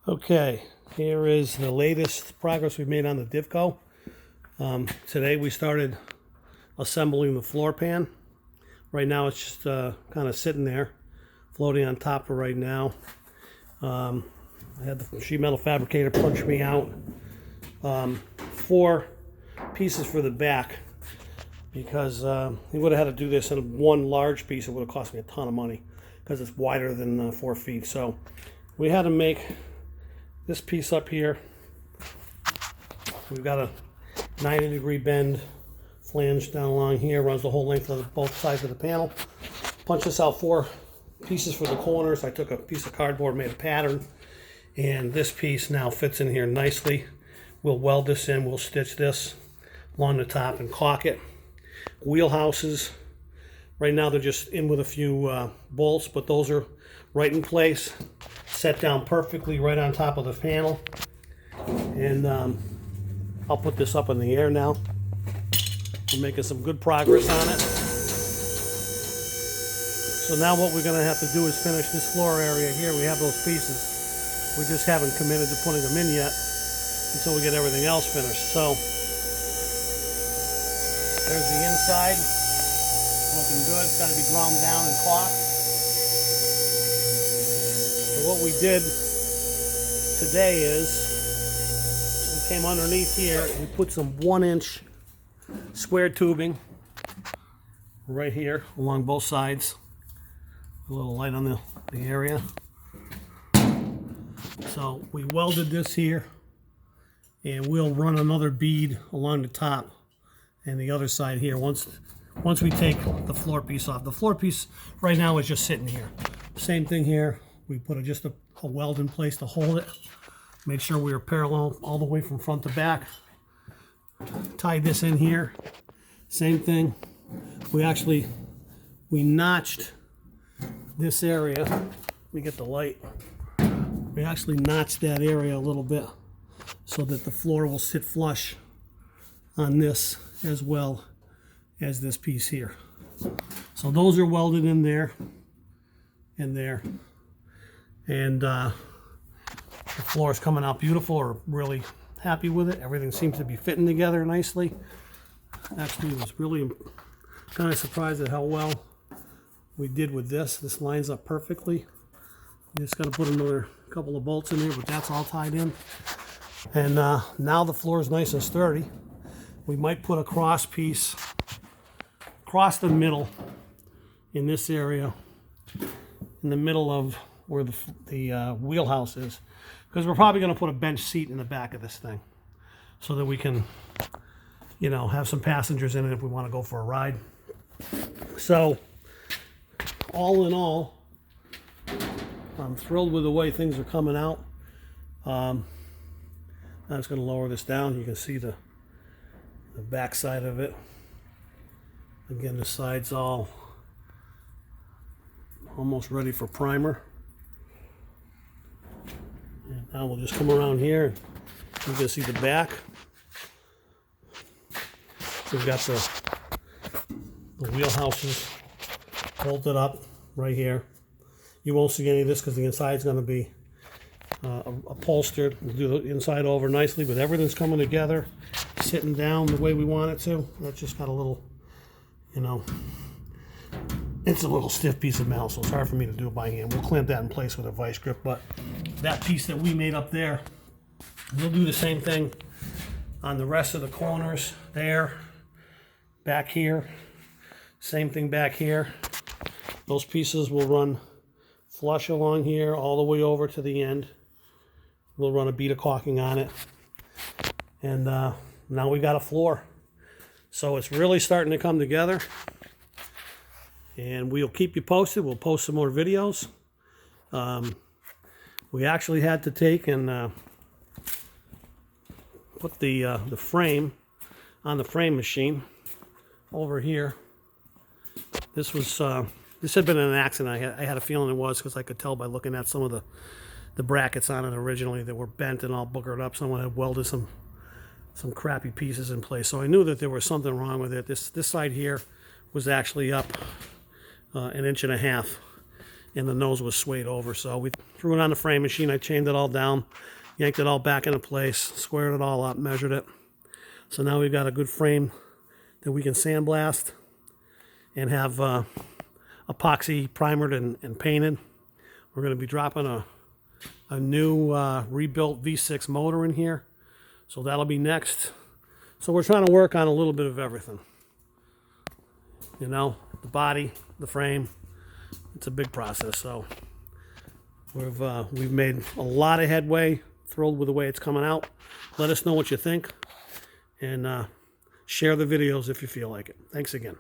Okay, here is the latest progress we've made on the Divco. Today we started assembling the floor pan. Right now it's just kind of sitting there, floating on top for right now. I had the sheet metal fabricator punch me out 4 pieces for the back because he would have had to do this in one large piece. It would have cost me a ton of money because it's wider than 4 feet. So we had to make this piece up here. We've got a 90-degree bend flange down along here, runs the whole length of both sides of the panel. Punch this out 4 pieces for the corners. I took a piece of cardboard, made a pattern, and this piece now fits in here nicely. We'll weld this in, we'll stitch this along the top and caulk it. Wheelhouses, right now they're just in with a few bolts, but those are right in place, set down perfectly right on top of the panel. And I'll put this up in the air now. We're making some good progress on it. So now what we're going to have to do is finish this floor area here. We have those pieces. We just haven't committed to putting them in yet until we get everything else finished. So there's the inside. Looking good. It's got to be ground down and caulked. So what we did today is we came underneath here. We put some 1-inch square tubing right here along both sides. A little light on the area. So we welded this here, and we'll run another bead along the top and the other side here once we take the floor piece off. The floor piece right now is just sitting here. Same thing here. We put just a weld in place to hold it. Made sure we were parallel all the way from front to back. Tied this in here. Same thing. We notched this area. Let me get the light. We actually notched that area a little bit so that the floor will sit flush on this as well as this piece here. So those are welded in there and there. And the floor is coming out beautiful. We're really happy with it. Everything seems to be fitting together nicely. Actually, was really kind of surprised at how well we did with this. This lines up perfectly. You just got to put another couple of bolts in there, but that's all tied in. And now the floor is nice and sturdy. We might put a cross piece across the middle in this area, in the middle of where the wheelhouse is, because we're probably going to put a bench seat in the back of this thing so that we can, you know, have some passengers in it if we want to go for a ride. So all in all, I'm thrilled with the way things are coming out. I'm just going to lower this down. You can see the back side of it. Again, the side's all almost ready for primer. And now we'll just come around here and you can see the back. We've got the wheelhouses bolted up right here. You won't see any of this because the inside's going to be upholstered. We'll do the inside over nicely, but everything's coming together, sitting down the way we want it to. That's just got a little, you know, it's a little stiff piece of metal, so it's hard for me to do it by hand. We'll clamp that in place with a vice grip, but that piece that we made up there, we'll do the same thing on the rest of the corners there, back here, same thing back here. Those pieces will run flush along here all the way over to the end. We'll run a bead of caulking on it, and now we got a floor. So it's really starting to come together, and we'll keep you posted. We'll post some more videos. We actually had to take and put the frame on the frame machine over here. This had been an accident. I had a feeling it was, because I could tell by looking at some of the brackets on it originally that were bent and all boogered up. Someone had welded some crappy pieces in place. So I knew that there was something wrong with it. This side here was actually up 1.5 inches, and the nose was swayed over. So we threw it on the frame machine. I chained it all down, yanked it all back into place, squared it all up, measured it. So now we've got a good frame that we can sandblast and have epoxy primered and painted. We're going to be dropping a new rebuilt V6 motor in here. So that'll be next. So we're trying to work on a little bit of everything. You know, the body, the frame. It's a big process. So we've made a lot of headway. Thrilled with the way it's coming out. Let us know what you think, and share the videos if you feel like it. Thanks again.